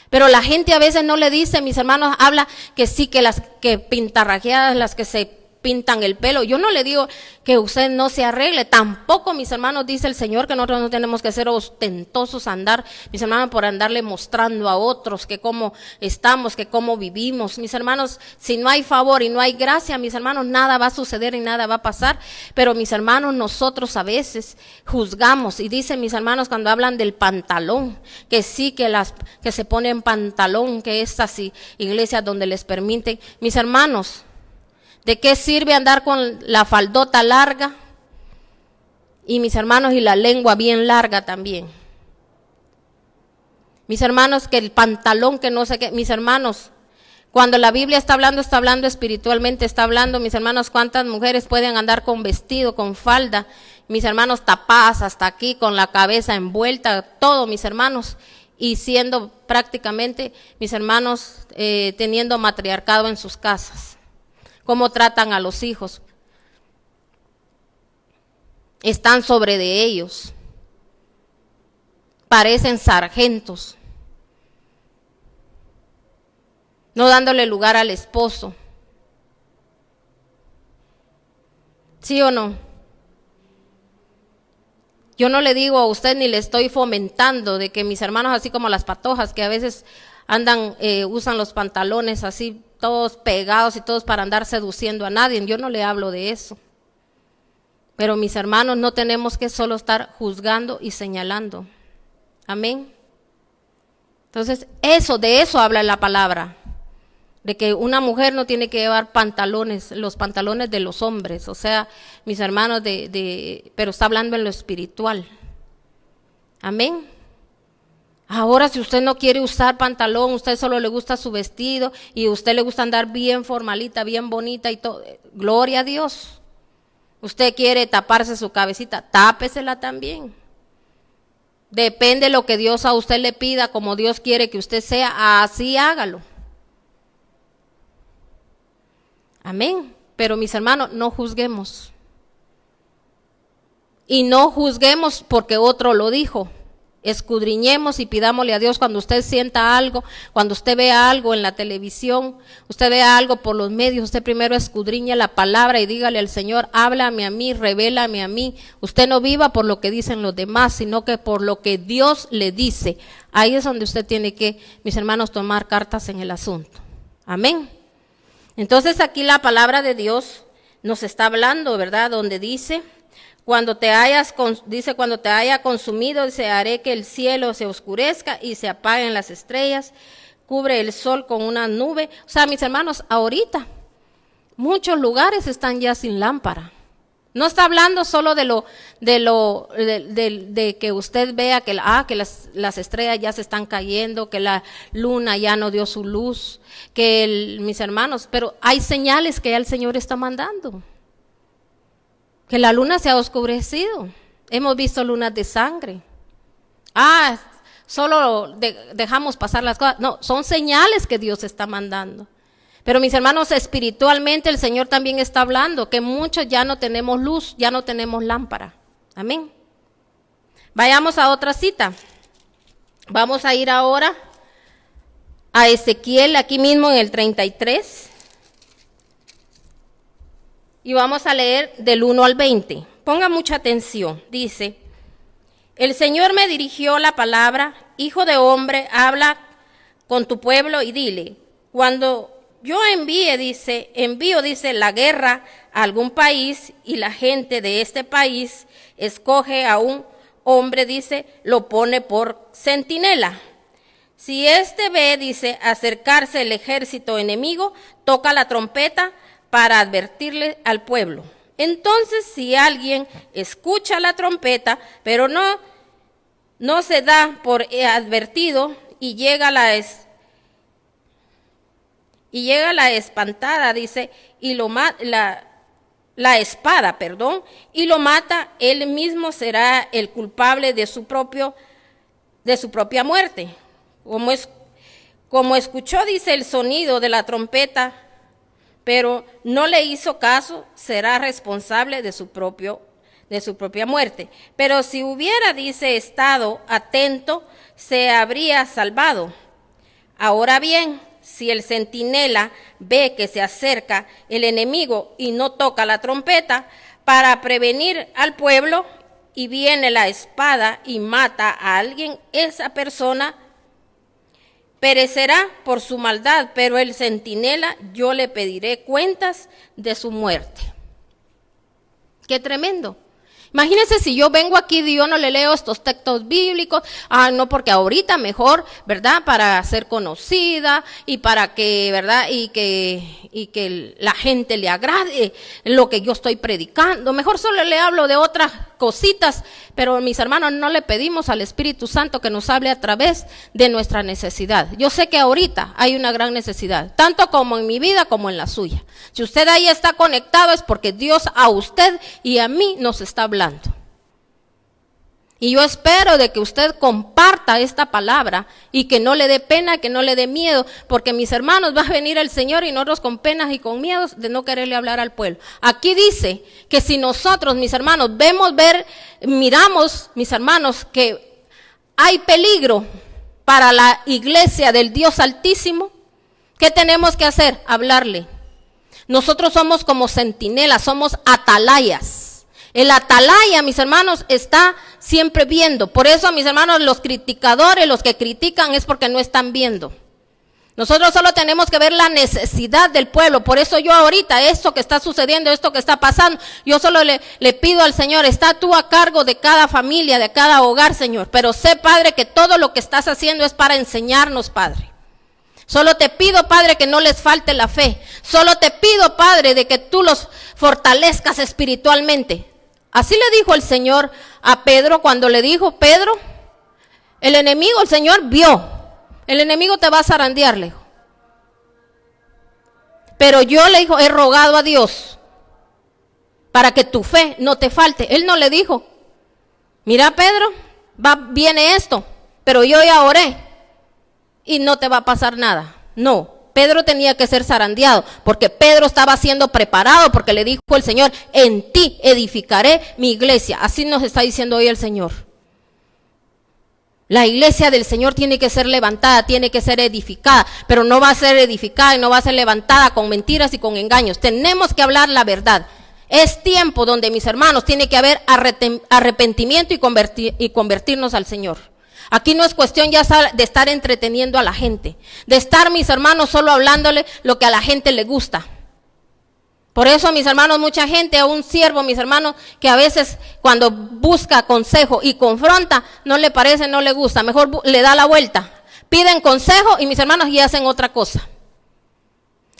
Pero la gente a veces no le dice, mis hermanos, habla que sí, que las que pintarrajeadas, las que se pintan el pelo. Yo no le digo que usted no se arregle, tampoco, mis hermanos, dice el Señor que nosotros no tenemos que ser ostentosos, andar, mis hermanos, por andarle mostrando a otros que cómo estamos, que cómo vivimos. Mis hermanos, si no hay favor y no hay gracia, mis hermanos, nada va a suceder y nada va a pasar. Pero, mis hermanos, nosotros a veces juzgamos, y dicen, mis hermanos, cuando hablan del pantalón, que sí, que se ponen pantalón, que estas iglesias donde les permiten, mis hermanos, ¿de qué sirve andar con la faldota larga? Y, mis hermanos, y la lengua bien larga también. Mis hermanos, que el pantalón, que no sé qué. Mis hermanos, cuando la Biblia está hablando espiritualmente, está hablando, mis hermanos, cuántas mujeres pueden andar con vestido, con falda, mis hermanos, tapadas hasta aquí, con la cabeza envuelta, todo, mis hermanos, y siendo prácticamente, mis hermanos, teniendo matriarcado en sus casas. Cómo tratan a los hijos. Están sobre de ellos. Parecen sargentos. No dándole lugar al esposo. ¿Sí o no? Yo no le digo a usted ni le estoy fomentando de que mis hermanos, así como las patojas, que a veces andan, usan los pantalones así, todos pegados y todos para andar seduciendo a nadie. Yo no le hablo de eso. Pero mis hermanos, no tenemos que solo estar juzgando y señalando. Amén. Entonces, de eso habla la palabra. De que una mujer no tiene que llevar pantalones, los pantalones de los hombres, o sea, mis hermanos, pero está hablando en lo espiritual. Amén. Ahora, si usted no quiere usar pantalón, usted solo le gusta su vestido y a usted le gusta andar bien formalita, bien bonita y todo, gloria a Dios. Usted quiere taparse su cabecita, tápesela también. Depende de lo que Dios a usted le pida, como Dios quiere que usted sea, así hágalo. Amén. Pero mis hermanos, no juzguemos. Y no juzguemos porque otro lo dijo. Escudriñemos y pidámosle a Dios cuando usted sienta algo, cuando usted vea algo en la televisión, usted vea algo por los medios, usted primero escudriñe la palabra y dígale al Señor, háblame a mí, revélame a mí. Usted no viva por lo que dicen los demás, sino que por lo que Dios le dice. Ahí es donde usted tiene que, mis hermanos, tomar cartas en el asunto. Amén. Entonces aquí la palabra de Dios nos está hablando, ¿verdad? Donde dice, cuando te haya consumido, dice, haré que el cielo se oscurezca y se apaguen las estrellas, cubre el sol con una nube. O sea, mis hermanos, ahorita muchos lugares están ya sin lámpara. No está hablando solo de que usted vea que las estrellas ya se están cayendo, que la luna ya no dio su luz, mis hermanos, pero hay señales que ya el Señor está mandando. Que la luna se ha oscurecido. Hemos visto lunas de sangre. Solo dejamos pasar las cosas. No, son señales que Dios está mandando. Pero mis hermanos, espiritualmente el Señor también está hablando que muchos ya no tenemos luz, ya no tenemos lámpara. Amén. Vayamos a otra cita. Vamos a ir ahora a Ezequiel, aquí mismo en el 33. Y vamos a leer del 1 al 20. Ponga mucha atención. Dice, el Señor me dirigió la palabra, hijo de hombre, habla con tu pueblo y dile, cuando yo envío, dice, la guerra a algún país y la gente de este país escoge a un hombre, dice, lo pone por centinela. Si éste ve, dice, acercarse el ejército enemigo, toca la trompeta para advertirle al pueblo. Entonces, si alguien escucha la trompeta, pero no se da por advertido y llega la espantada, dice, y la espada, y lo mata, él mismo será el culpable de su propia muerte. Como escuchó, dice, el sonido de la trompeta, pero no le hizo caso, será responsable de su propia muerte. Pero si hubiera, dice, estado atento, se habría salvado. Ahora bien, si el centinela ve que se acerca el enemigo y no toca la trompeta para prevenir al pueblo, y viene la espada y mata a alguien, esa persona perecerá por su maldad, pero el centinela yo le pediré cuentas de su muerte. ¡Qué tremendo! Imagínense si yo vengo aquí y yo no le leo estos textos bíblicos, no, porque ahorita mejor, ¿verdad? Para ser conocida y para que, ¿verdad? Y que la gente le agrade lo que yo estoy predicando. Mejor solo le hablo de otras cositas, pero mis hermanos, no le pedimos al Espíritu Santo que nos hable a través de nuestra necesidad. Yo sé que ahorita hay una gran necesidad, tanto como en mi vida como en la suya. Si usted ahí está conectado es porque Dios a usted y a mí nos está hablando. Y yo espero de que usted comparta esta palabra y que no le dé pena, que no le dé miedo, porque mis hermanos, va a venir el Señor y nosotros con penas y con miedos de no quererle hablar al pueblo. Aquí dice que si nosotros, mis hermanos, miramos, mis hermanos, que hay peligro para la iglesia del Dios Altísimo, ¿qué tenemos que hacer? Hablarle. Nosotros somos como centinelas, somos atalayas. El atalaya, mis hermanos, está siempre viendo. Por eso, mis hermanos, los criticadores, los que critican es porque no están viendo. Nosotros solo tenemos que ver la necesidad del pueblo. Por eso yo ahorita, esto que está sucediendo, esto que está pasando, yo solo le pido al Señor, está tú a cargo de cada familia, de cada hogar, Señor. Pero sé, Padre, que todo lo que estás haciendo es para enseñarnos, Padre. Solo te pido, Padre, que no les falte la fe. Solo te pido, Padre, de que tú los fortalezcas espiritualmente. Así le dijo el Señor a Pedro cuando le dijo, Pedro, el enemigo, el Señor vio, el enemigo te va a zarandear, le dijo. Pero yo, le dijo, he rogado a Dios para que tu fe no te falte. Él no le dijo, mira, Pedro, viene esto, pero yo ya oré y no te va a pasar nada. No. Pedro tenía que ser zarandeado, porque Pedro estaba siendo preparado, porque le dijo el Señor, en ti edificaré mi iglesia. Así nos está diciendo hoy el Señor. La iglesia del Señor tiene que ser levantada, tiene que ser edificada, pero no va a ser edificada y no va a ser levantada con mentiras y con engaños. Tenemos que hablar la verdad. Es tiempo donde, mis hermanos, tiene que haber arrepentimiento y convertirnos al Señor. Aquí no es cuestión ya de estar entreteniendo a la gente, de estar, mis hermanos, solo hablándole lo que a la gente le gusta. Por eso, mis hermanos, mucha gente, a un siervo, mis hermanos, que a veces cuando busca consejo y confronta, no le parece, no le gusta, mejor le da la vuelta. Piden consejo y, mis hermanos, y hacen otra cosa.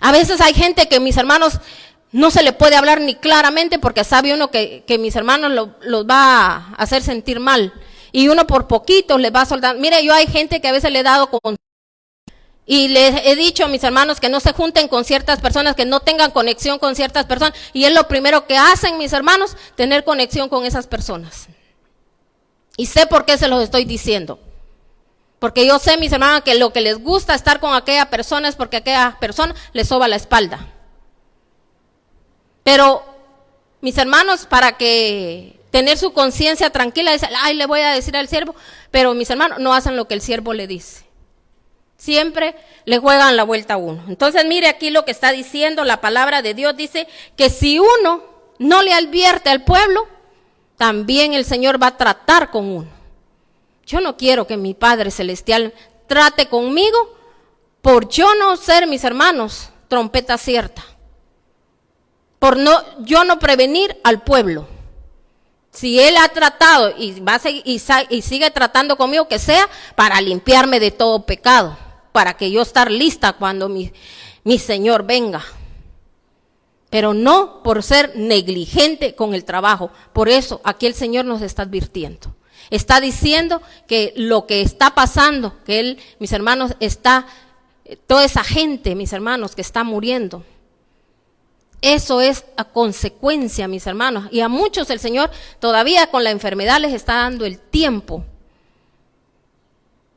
A veces hay gente que, mis hermanos, no se le puede hablar ni claramente porque sabe uno que mis hermanos los va a hacer sentir mal. Y uno por poquito les va soltando. Mire, yo hay gente que a veces le he dado con... Y les he dicho a mis hermanos que no se junten con ciertas personas, que no tengan conexión con ciertas personas. Y es lo primero que hacen, mis hermanos, tener conexión con esas personas. Y sé por qué se los estoy diciendo. Porque yo sé, mis hermanos, que lo que les gusta estar con aquella persona es porque aquella persona les soba la espalda. Pero, mis hermanos, para que... tener su conciencia tranquila, dice, ay, le voy a decir al siervo, pero mis hermanos no hacen lo que el siervo le dice. Siempre le juegan la vuelta a uno. Entonces, mire aquí lo que está diciendo la palabra de Dios, dice que si uno no le advierte al pueblo, también el Señor va a tratar con uno. Yo no quiero que mi Padre Celestial trate conmigo por yo no ser, mis hermanos, trompeta cierta. Por yo no prevenir al pueblo. Si Él ha tratado y va a seguir, y sigue tratando conmigo, que sea para limpiarme de todo pecado, para que yo estar lista cuando mi Señor venga. Pero no por ser negligente con el trabajo. Por eso aquí el Señor nos está advirtiendo. Está diciendo que lo que está pasando, que Él, mis hermanos, toda esa gente, mis hermanos, que está muriendo. Eso es a consecuencia, mis hermanos, y a muchos el Señor todavía con la enfermedad les está dando el tiempo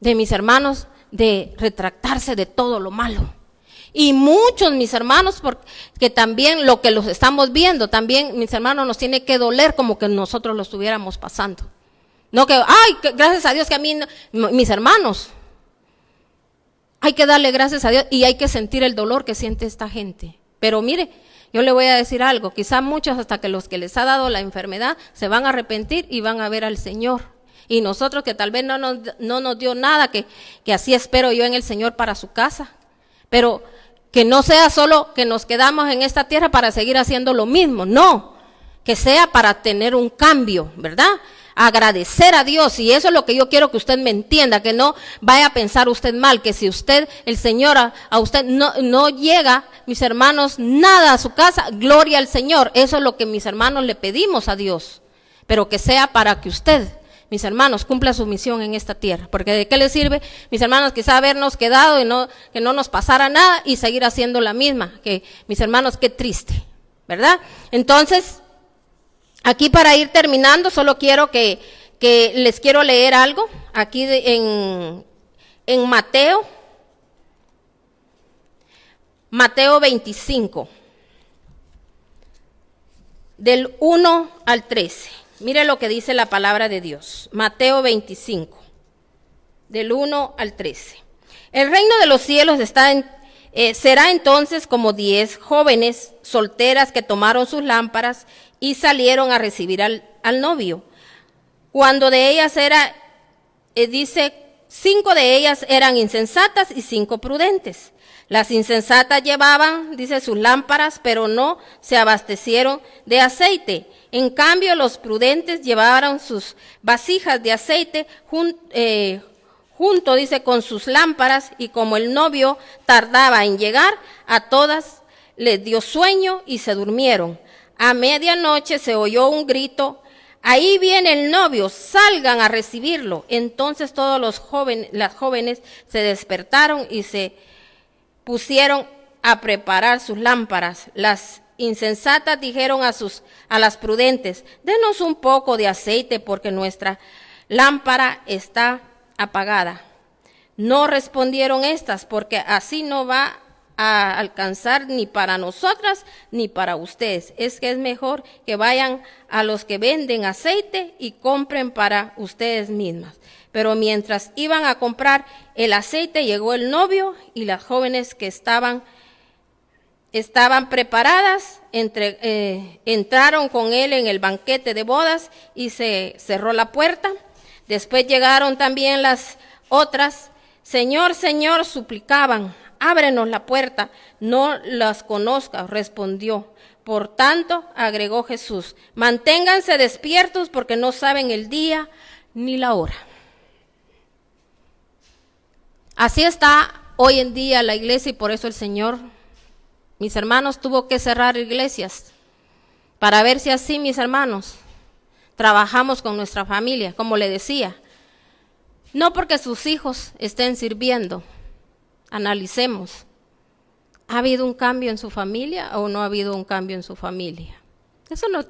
de, mis hermanos, de retractarse de todo lo malo. Y muchos, mis hermanos, porque también lo que los estamos viendo, también, mis hermanos, nos tiene que doler como que nosotros lo estuviéramos pasando. No que, gracias a Dios que a mí, mis hermanos, hay que darle gracias a Dios y hay que sentir el dolor que siente esta gente. Pero mire, yo le voy a decir algo, quizá muchos hasta que los que les ha dado la enfermedad se van a arrepentir y van a ver al Señor. Y nosotros que tal vez no nos dio nada, que así espero yo en el Señor para su casa. Pero que no sea solo que nos quedamos en esta tierra para seguir haciendo lo mismo, no. Que sea para tener un cambio, ¿verdad? Agradecer a Dios, y eso es lo que yo quiero que usted me entienda, que no vaya a pensar usted mal, que si usted, el Señor a usted no llega, mis hermanos, nada a su casa, gloria al Señor. Eso es lo que mis hermanos le pedimos a Dios. pero que sea para que usted, mis hermanos, cumpla su misión en esta tierra. Porque ¿de qué le sirve, mis hermanos, quizá habernos quedado y que no nos pasara nada y seguir haciendo la misma? Que, mis hermanos, qué triste, ¿verdad? Entonces, aquí para ir terminando, solo quiero que les quiero leer algo, aquí en Mateo 25, del 1 al 13. Mire lo que dice la palabra de Dios. Mateo 25, del 1 al 13. El reino de los cielos será entonces como 10 jóvenes solteras que tomaron sus lámparas y salieron a recibir al novio. Cuando de ellas dice, 5 de ellas eran insensatas y 5 prudentes. Las insensatas llevaban, dice, sus lámparas, pero no se abastecieron de aceite. En cambio, los prudentes llevaron sus vasijas de aceite junto, dice, con sus lámparas, y como el novio tardaba en llegar, a todas les dio sueño y se durmieron. A medianoche se oyó un grito: ahí viene el novio, salgan a recibirlo. Entonces todos las jóvenes se despertaron y se pusieron a preparar sus lámparas. Las insensatas dijeron a las prudentes: denos un poco de aceite porque nuestra lámpara está apagada. No respondieron estas, porque así no va a alcanzar ni para nosotras ni para ustedes. Es que es mejor que vayan a los que venden aceite y compren para ustedes mismas. Pero mientras iban a comprar el aceite, llegó el novio, y las jóvenes que estaban preparadas entraron con él en el banquete de bodas y se cerró la puerta. Después llegaron también las otras. Señor, Señor, suplicaban, ábrenos la puerta. No las conozco, respondió. Por tanto, agregó Jesús, manténganse despiertos porque no saben el día ni la hora. Así está hoy en día la iglesia, y por eso el Señor, mis hermanos, tuvo que cerrar iglesias para ver si así, mis hermanos, trabajamos con nuestra familia, como le decía. No porque sus hijos estén sirviendo. Analicemos. ¿Ha habido un cambio en su familia o no ha habido un cambio en su familia? Eso no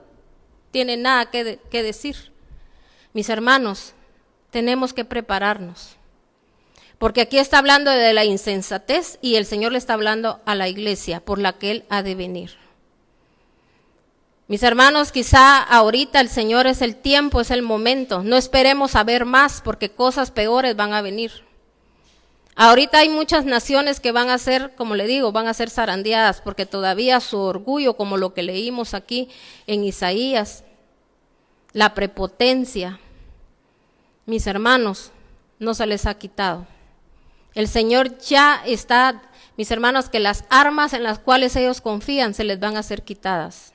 tiene nada que decir. Mis hermanos, tenemos que prepararnos. Porque aquí está hablando de la insensatez y el Señor le está hablando a la iglesia por la que Él ha de venir. Mis hermanos, quizá ahorita el Señor es el tiempo, es el momento. No esperemos a ver más porque cosas peores van a venir. Ahorita hay muchas naciones que van a ser, como le digo, van a ser zarandeadas porque todavía su orgullo, como lo que leímos aquí en Isaías, la prepotencia, mis hermanos, no se les ha quitado. El Señor ya está, mis hermanos, que las armas en las cuales ellos confían se les van a ser quitadas.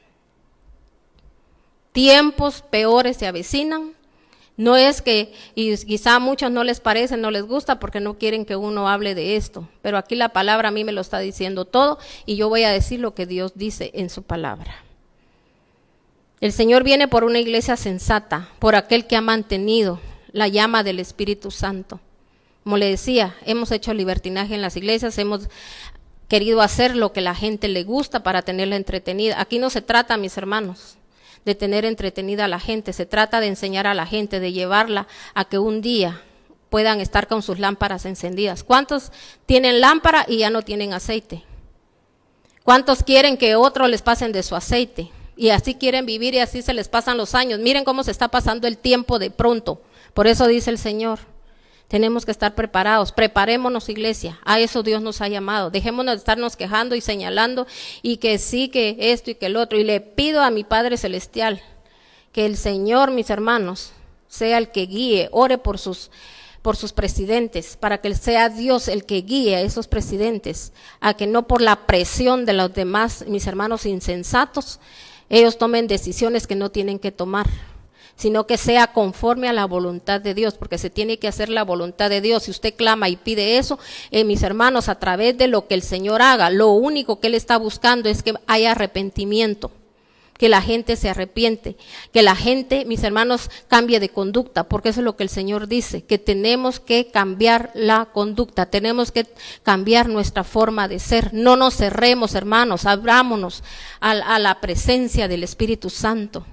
Tiempos peores se avecinan. No es que, y quizá a muchos no les parece, no les gusta porque no quieren que uno hable de esto, pero aquí la palabra a mí me lo está diciendo todo y yo voy a decir lo que Dios dice en su palabra. El Señor viene por una iglesia sensata, por aquel que ha mantenido la llama del Espíritu Santo. Como le decía, hemos hecho libertinaje en las iglesias, hemos querido hacer lo que la gente le gusta para tenerla entretenida. Aquí no se trata, mis hermanos, de tener entretenida a la gente, se trata de enseñar a la gente, de llevarla a que un día puedan estar con sus lámparas encendidas. ¿Cuántos tienen lámpara y ya no tienen aceite? ¿Cuántos quieren que otros les pasen de su aceite? Y así quieren vivir y así se les pasan los años. Miren cómo se está pasando el tiempo de pronto. Por eso dice el Señor, tenemos que estar preparados, preparémonos iglesia, a eso Dios nos ha llamado, dejémonos de estarnos quejando y señalando y que sí, que esto y que el otro, y le pido a mi Padre Celestial que el Señor, mis hermanos, sea el que guíe, ore por sus presidentes, para que sea Dios el que guíe a esos presidentes, a que no por la presión de los demás, mis hermanos insensatos, ellos tomen decisiones que no tienen que tomar, sino que sea conforme a la voluntad de Dios, porque se tiene que hacer la voluntad de Dios. Si usted clama y pide eso, mis hermanos, a través de lo que el Señor haga, lo único que Él está buscando es que haya arrepentimiento, que la gente se arrepiente, que la gente, mis hermanos, cambie de conducta, porque eso es lo que el Señor dice, que tenemos que cambiar la conducta, tenemos que cambiar nuestra forma de ser. No nos cerremos, hermanos, abrámonos a la presencia del Espíritu Santo.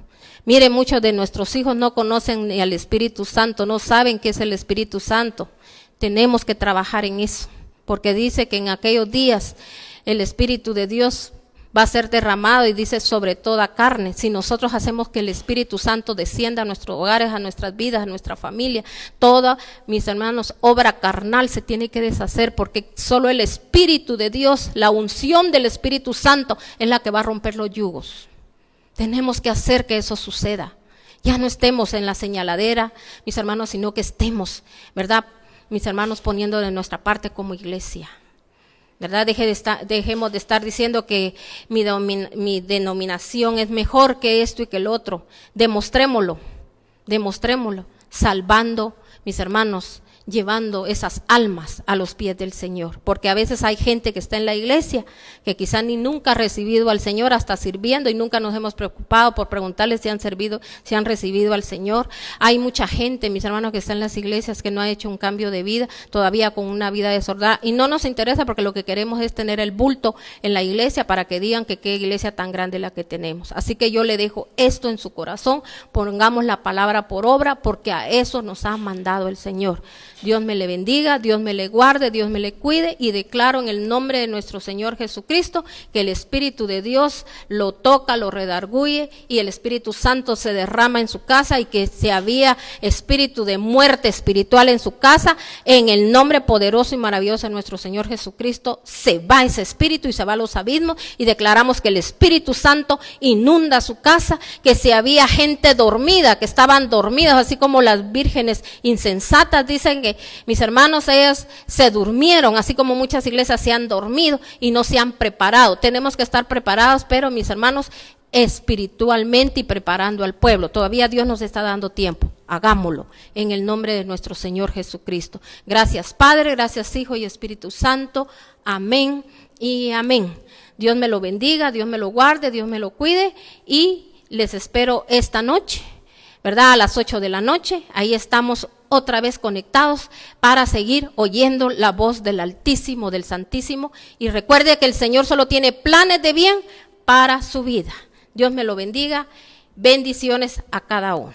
Mire, muchos de nuestros hijos no conocen ni al Espíritu Santo, no saben qué es el Espíritu Santo. Tenemos que trabajar en eso, porque dice que en aquellos días el Espíritu de Dios va a ser derramado y dice sobre toda carne. Si nosotros hacemos que el Espíritu Santo descienda a nuestros hogares, a nuestras vidas, a nuestra familia, toda, mis hermanos, obra carnal se tiene que deshacer, porque solo el Espíritu de Dios, la unción del Espíritu Santo es la que va a romper los yugos. Tenemos que hacer que eso suceda. Ya no estemos en la señaladera, mis hermanos, sino que estemos, ¿verdad? Mis hermanos, poniendo de nuestra parte como iglesia. ¿Verdad? Dejemos de estar diciendo que mi denominación es mejor que esto y que el otro. Demostrémoslo, salvando, mis hermanos, llevando esas almas a los pies del Señor. Porque a veces hay gente que está en la iglesia que quizá ni nunca ha recibido al Señor, hasta sirviendo, y nunca nos hemos preocupado por preguntarles si han recibido al Señor. Hay mucha gente, mis hermanos, que está en las iglesias que no ha hecho un cambio de vida, todavía con una vida desordenada, y no nos interesa, porque lo que queremos es tener el bulto en la iglesia para que digan que qué iglesia tan grande la que tenemos. Así que yo le dejo esto en su corazón, pongamos la palabra por obra, porque a eso nos ha mandado el Señor. Dios me le bendiga, Dios me le guarde, Dios me le cuide, y declaro en el nombre de nuestro Señor Jesucristo que el Espíritu de Dios lo toca, lo redarguye, y el Espíritu Santo se derrama en su casa, y que si había espíritu de muerte espiritual en su casa, en el nombre poderoso y maravilloso de nuestro Señor Jesucristo, se va ese espíritu y se va a los abismos, y declaramos que el Espíritu Santo inunda su casa, que si había gente dormida, que estaban dormidas, así como las vírgenes insensatas, dicen que mis hermanos, ellas se durmieron, así como muchas iglesias se han dormido y no se han preparado. Tenemos que estar preparados, pero mis hermanos, espiritualmente, y preparando al pueblo. Todavía Dios nos está dando tiempo. Hagámoslo en el nombre de nuestro Señor Jesucristo. Gracias, Padre, gracias, Hijo y Espíritu Santo. Amén y amén. Dios me lo bendiga, Dios me lo guarde, Dios me lo cuide, y les espero esta noche, ¿verdad? A las 8 de la noche. Ahí estamos otra vez conectados para seguir oyendo la voz del Altísimo, del Santísimo. Y recuerde que el Señor solo tiene planes de bien para su vida. Dios me lo bendiga. Bendiciones a cada uno.